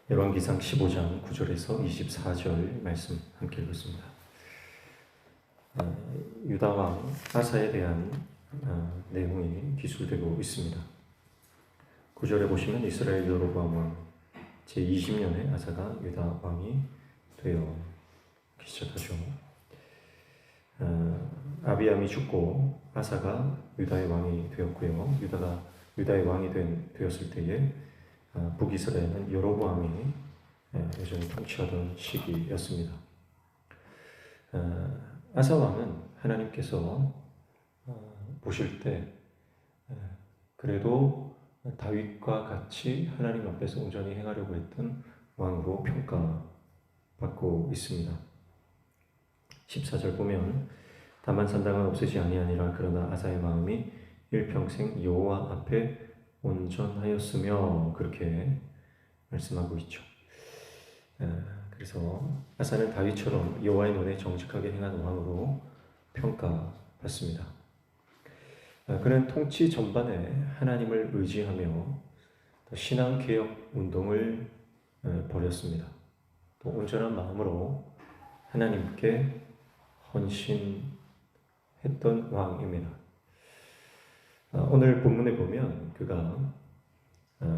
열왕기상 15장 9절에서 24절 말씀 함께 읽겠습니다. 유다 왕 아사에 대한 내용이 기술되고 있습니다. 9절에 보시면 이스라엘 여로보암 왕 제20년에 아사가 유다 왕이 되어 시작하죠. 아비암이 죽고 아사가 유다의 왕이 되었고요. 유다가 유다의 왕이 되었을 때에 북이스라엘은 여로보암이 여전히 통치하던 시기였습니다. 아사 왕은 하나님께서 보실 때 그래도 다윗과 같이 하나님 앞에서 온전히 행하려고 했던 왕으로 평가받고 있습니다. 14절 보면 다만 산당은 없애지 아니하니라. 그러나 아사의 마음이 일평생 여호와 앞에 온전하였으며, 그렇게 말씀하고 있죠. 그래서 아사는 다윗처럼 여호와의 눈에 정직하게 행하는 왕으로 평가받습니다. 그는 통치 전반에 하나님을 의지하며 신앙개혁 운동을 벌였습니다. 또 온전한 마음으로 하나님께 헌신했던 왕입니다. 오늘 본문에 보면 그가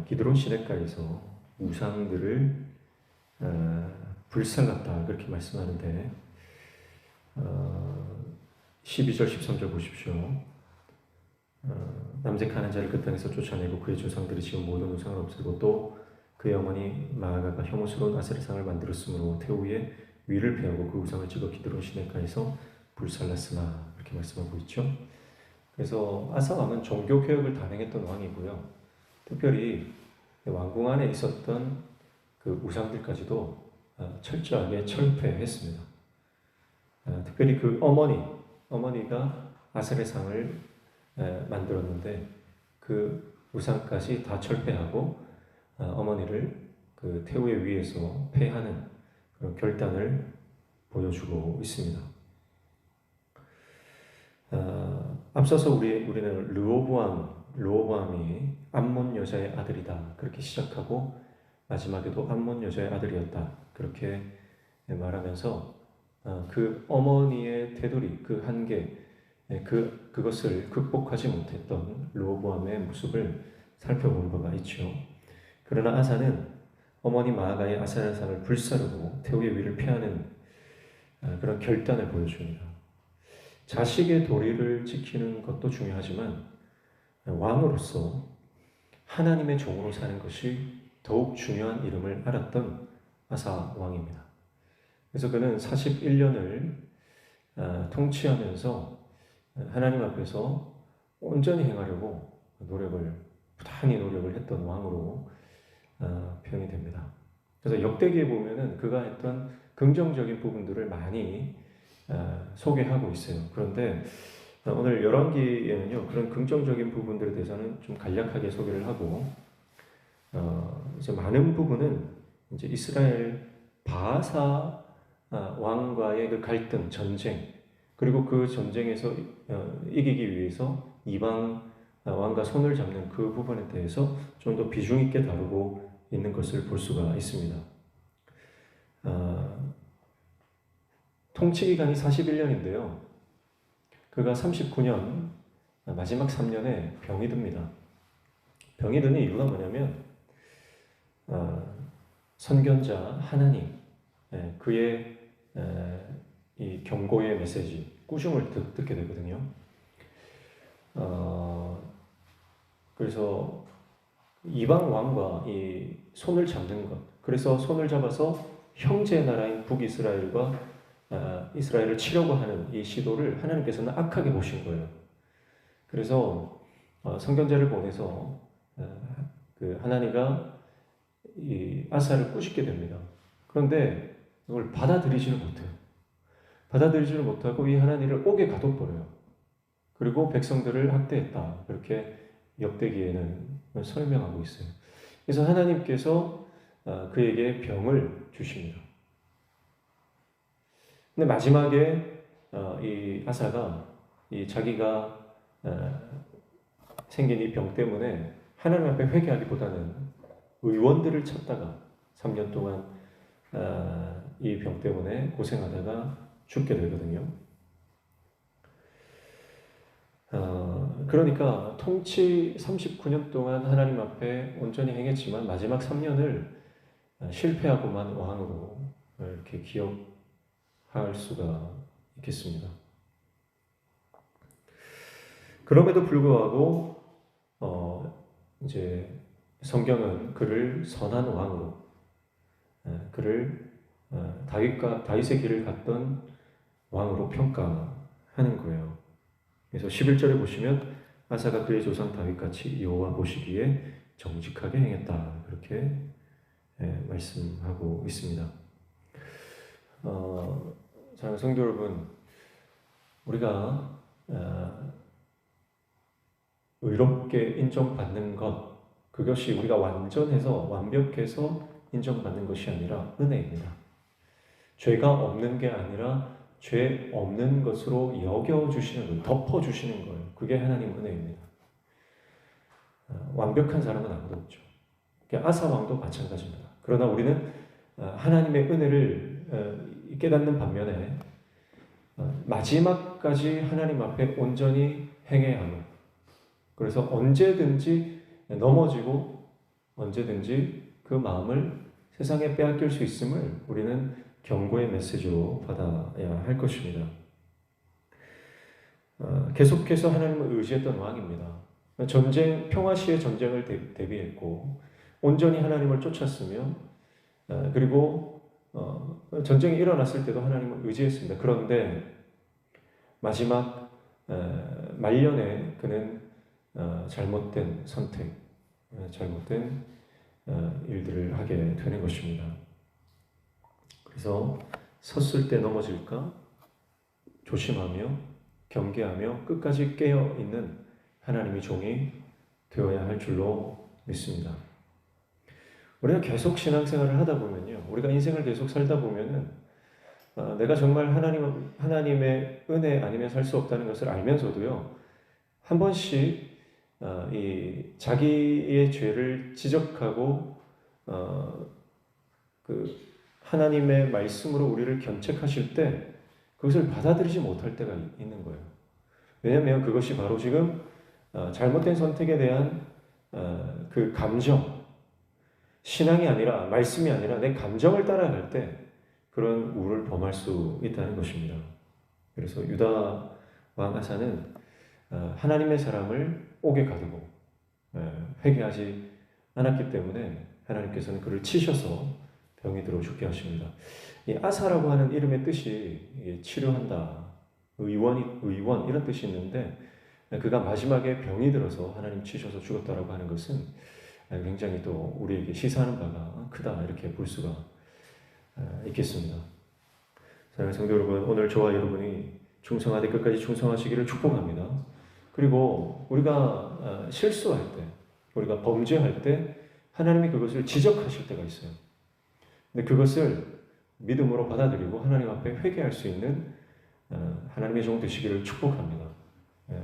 기드론 시냇가에서 우상들을 불살랐다, 그렇게 말씀하는데 12절 13절 보십시오. 남색하는 자를 그 땅에서 쫓아내고 그의 조상들이 지은 모든 우상을 없애고 또 그의 어머니 마아가가 혐오스러운 아세라상을 만들었으므로 태우의 위를 베하고 그 우상을 찍어 기드론 시냇가에서 불살랐으나, 이렇게 말씀하고 있죠. 그래서 아사 왕은 종교 개혁을 단행했던 왕이고요. 특별히 왕궁 안에 있었던 그 우상들까지도 철저하게 철폐했습니다. 특별히 그 어머니가 아세라상을 만들었는데 그 우상까지 다 철폐하고 어머니를 그 태우의 위에서 폐하는 그런 결단을 보여주고 있습니다. 앞서서 우리는 르호보암이 암몬 여자의 아들이다, 그렇게 시작하고 마지막에도 암몬 여자의 아들이었다, 그렇게 말하면서 그 어머니의 테두리, 그 한계, 그것을 극복하지 못했던 르호보암의 모습을 살펴본 바가 있죠. 그러나 아사는 어머니 마아가의 아세라상을 불사르고 태우의 위를 피하는 그런 결단을 보여줍니다. 자식의 도리를 지키는 것도 중요하지만 왕으로서 하나님의 종으로 사는 것이 더욱 중요한 이름을 알았던 아사 왕입니다. 그래서 그는 41년을 통치하면서 하나님 앞에서 온전히 행하려고 부단히 노력을 했던 왕으로 표현이 됩니다. 그래서 역대기에 보면은 그가 했던 긍정적인 부분들을 많이 소개하고 있어요. 그런데 오늘 열왕기에는요, 그런 긍정적인 부분들에 대해서는 좀 간략하게 소개를 하고, 이제 많은 부분은 이제 이스라엘 바하사 왕과의 그 갈등, 전쟁, 그리고 그 전쟁에서 이기기 위해서 이방 왕과 손을 잡는 그 부분에 대해서 좀 더 비중 있게 다루고 있는 것을 볼 수가 있습니다. 통치 기간이 41년인데요. 그가 39년, 마지막 3년에 병이 듭니다. 병이 드는 이유가 뭐냐면 선견자 하나님, 그의 이 경고의 메시지, 꾸중을 듣게 되거든요. 그래서 이방 왕과 이 손을 잡는 것, 그래서 손을 잡아서 형제 나라인 북이스라엘과 이스라엘을 치려고 하는 이 시도를 하나님께서는 악하게 보신 거예요. 그래서 선견자를 보내서 그 하나니가 이 아사를 꾸짖게 됩니다. 그런데 이걸 받아들이지를 못해요. 받아들이지를 못하고 이 하나니를 옥에 가둬버려요. 그리고 백성들을 학대했다, 그렇게 역대기에는 설명하고 있어요. 그래서 하나님께서 그에게 병을 주십니다. 근데 마지막에 이 아사가 이 자기가 생긴 이 병 때문에 하나님 앞에 회개하기보다는 의원들을 찾다가 3년 동안 이 병 때문에 고생하다가 죽게 되거든요. 그러니까 통치 39년 동안 하나님 앞에 온전히 행했지만 마지막 3년을 실패하고만 왕으로 이렇게 기억할 수가 있겠습니다. 그럼에도 불구하고 이제 성경은 그를 선한 왕으로, 그를 다윗의 길을 갔던 왕으로 평가하는 거예요. 그래서 11절에 보시면 아사가 그의 조상 다윗같이 여호와 보시기에 정직하게 행했다, 그렇게 말씀하고 있습니다. 사랑하는 성도 여러분, 우리가 의롭게 인정받는 것, 그것이 우리가 완전해서 완벽해서 인정받는 것이 아니라 은혜입니다. 죄가 없는 게 아니라 죄 없는 것으로 여겨주시는 거예요. 덮어주시는 거예요. 그게 하나님 은혜입니다. 완벽한 사람은 아무도 없죠. 아사 왕도 마찬가지입니다. 그러나 우리는 하나님의 은혜를 깨닫는 반면에 마지막까지 하나님 앞에 온전히 행해야 하는, 그래서 언제든지 넘어지고 언제든지 그 마음을 세상에 빼앗길 수 있음을 우리는 경고의 메시지로 받아야 할 것입니다. 계속해서 하나님을 의지했던 왕입니다. 평화 시의 전쟁을 대비했고 온전히 하나님을 쫓았으며 그리고 전쟁이 일어났을 때도 하나님을 의지했습니다. 그런데 마지막 말년에 그는 잘못된 선택, 잘못된 일들을 하게 되는 것입니다. 그래서 섰을 때 넘어질까 조심하며 경계하며 끝까지 깨어있는 하나님의 종이 되어야 할 줄로 믿습니다. 우리가 계속 신앙생활을 하다 보면요, 우리가 인생을 계속 살다 보면은 내가 정말 하나님의 은혜 아니면 살 수 없다는 것을 알면서도요, 한 번씩 이 자기의 죄를 지적하고 그 하나님의 말씀으로 우리를 견책하실 때 그것을 받아들이지 못할 때가 있는 거예요. 왜냐하면 그것이 바로 지금 잘못된 선택에 대한 그 감정, 신앙이 아니라 말씀이 아니라 내 감정을 따라갈 때 그런 우를 범할 수 있다는 것입니다. 그래서 유다 왕 아사는 하나님의 사람을 옥에 가두고 회개하지 않았기 때문에 하나님께서는 그를 치셔서 병이 들어 죽게 하십니다. 이 아사라고 하는 이름의 뜻이 치료한다, 의원 이런 뜻이 있는데 그가 마지막에 병이 들어서 하나님 치셔서 죽었다라고 하는 것은 굉장히 또 우리에게 시사하는 바가 크다, 이렇게 볼 수가 있겠습니다. 사랑하는 성도 여러분, 오늘 저와 여러분이 충성하되 끝까지 충성하시기를 축복합니다. 그리고 우리가 실수할 때, 우리가 범죄할 때 하나님이 그것을 지적하실 때가 있어요. 근데 그것을 믿음으로 받아들이고 하나님 앞에 회개할 수 있는 하나님의 종 되시기를 축복합니다.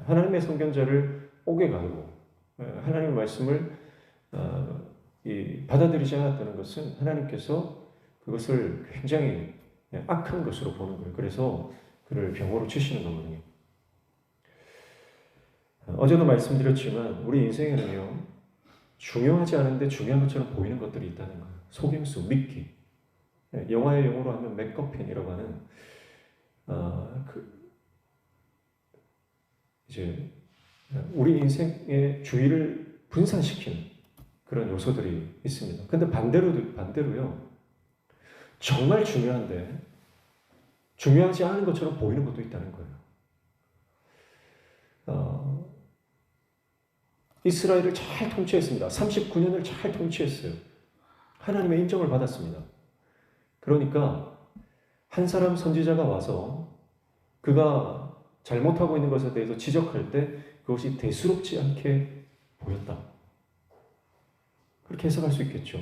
하나님의 성경자를 옥에 가두고 하나님의 말씀을 받아들이지 않았다는 것은 하나님께서 그것을 굉장히 악한 것으로 보는 거예요. 그래서 그를 병으로 치시는 거거든요. 어제도 말씀드렸지만 우리 인생에는요, 중요하지 않은데 중요한 것처럼 보이는 것들이 있다는 거예요. 속임수, 미끼. 영화의 용어로 하면 맥거핀이라고 하는 이제 우리 인생의 주의를 분산시키는 그런 요소들이 있습니다. 근데 반대로요, 정말 중요한데 중요하지 않은 것처럼 보이는 것도 있다는 거예요. 이스라엘을 잘 통치했습니다. 39년을 잘 통치했어요. 하나님의 인정을 받았습니다. 그러니까 한 사람 선지자가 와서 그가 잘못하고 있는 것에 대해서 지적할 때 그것이 대수롭지 않게 보였다, 그렇게 해석할 수 있겠죠.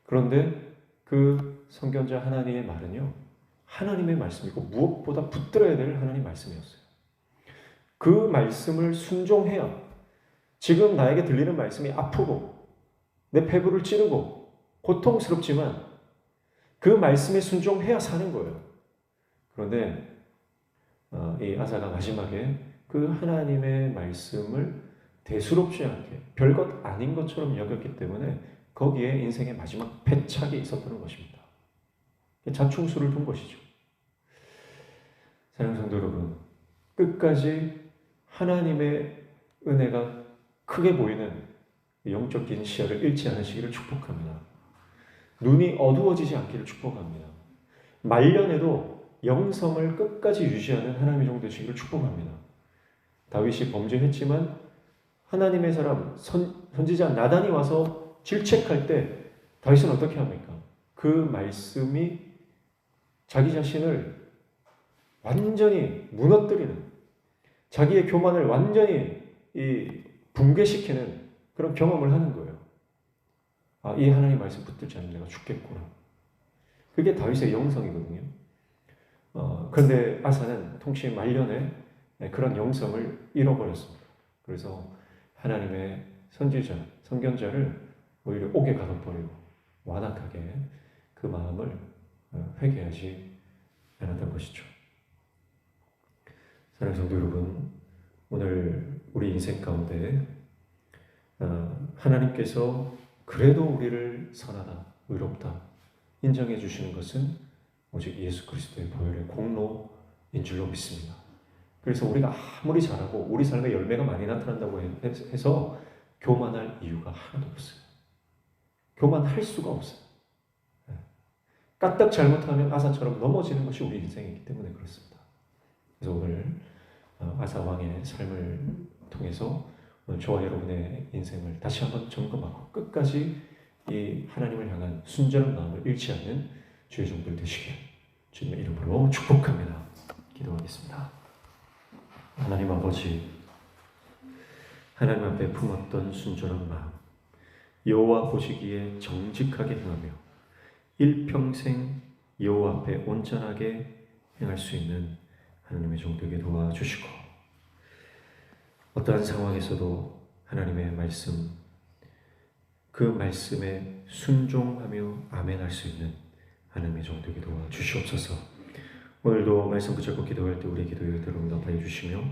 그런데 그 선견자 하나님의 말은요, 하나님의 말씀이고 무엇보다 붙들어야 될 하나님의 말씀이었어요. 그 말씀을 순종해야 지금 나에게 들리는 말씀이 아프고 내 폐부를 찌르고 고통스럽지만 그 말씀에 순종해야 사는 거예요. 그런데 이 아사가 마지막에 그 하나님의 말씀을 대수롭지 않게 별것 아닌 것처럼 여겼기 때문에 거기에 인생의 마지막 패착이 있었다는 것입니다. 자충수를 둔 것이죠. 사랑하는 성도 여러분, 끝까지 하나님의 은혜가 크게 보이는 영적인 시야를 잃지 않으시기를 축복합니다. 눈이 어두워지지 않기를 축복합니다. 말년에도 영성을 끝까지 유지하는 하나님의 종 되시기를 축복합니다. 다윗이 범죄했지만 하나님의 사람 선지자 나단이 와서 질책할 때 다윗은 어떻게 합니까? 그 말씀이 자기 자신을 완전히 무너뜨리는, 자기의 교만을 완전히 붕괴시키는 그런 경험을 하는 거예요. 이 하나님 말씀 붙들지 않으면 내가 죽겠구나. 그게 다윗의 영성이거든요. 그런데 아사는 통치 말년에 그런 영성을 잃어버렸습니다. 그래서 하나님의 선지자, 선견자를 오히려 옥에 가둬버리고 완악하게 그 마음을 회개하지 않았던 것이죠. 사랑하는 성도 여러분, 오늘 우리 인생 가운데 하나님께서 그래도 우리를 선하다, 의롭다 인정해 주시는 것은 오직 예수 그리스도의 보혈의 공로인 줄로 믿습니다. 그래서 우리가 아무리 잘하고 우리 삶에 열매가 많이 나타난다고 해서 교만할 이유가 하나도 없어요. 교만할 수가 없어요. 까딱 잘못하면 아사처럼 넘어지는 것이 우리 인생이기 때문에 그렇습니다. 그래서 오늘 아사 왕의 삶을 통해서 오늘 저와 여러분의 인생을 다시 한번 점검하고 끝까지 이 하나님을 향한 순전한 마음을 잃지 않는 주의 종들 되시길 주님의 이름으로 축복합니다. 기도하겠습니다. 하나님 아버지, 하나님 앞에 품었던 순전한 마음, 여호와 보시기에 정직하게 행하며 일평생 여호와 앞에 온전하게 행할 수 있는 하나님의 종들에게 도와주시고, 어떠한 상황에서도 하나님의 말씀, 그 말씀에 순종하며 아멘할 수 있는 하나님의 종들에게 도와주시옵소서. 오늘도 말씀 붙잡고 기도할 때 우리 기도에 응답하여 주시며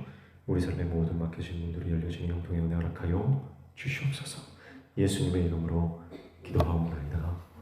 우리 삶의 모든 막혀진 문들이 열려진 영통의 은혜 허락하여 주시옵소서. 예수님의 이름으로 기도하옵나이다.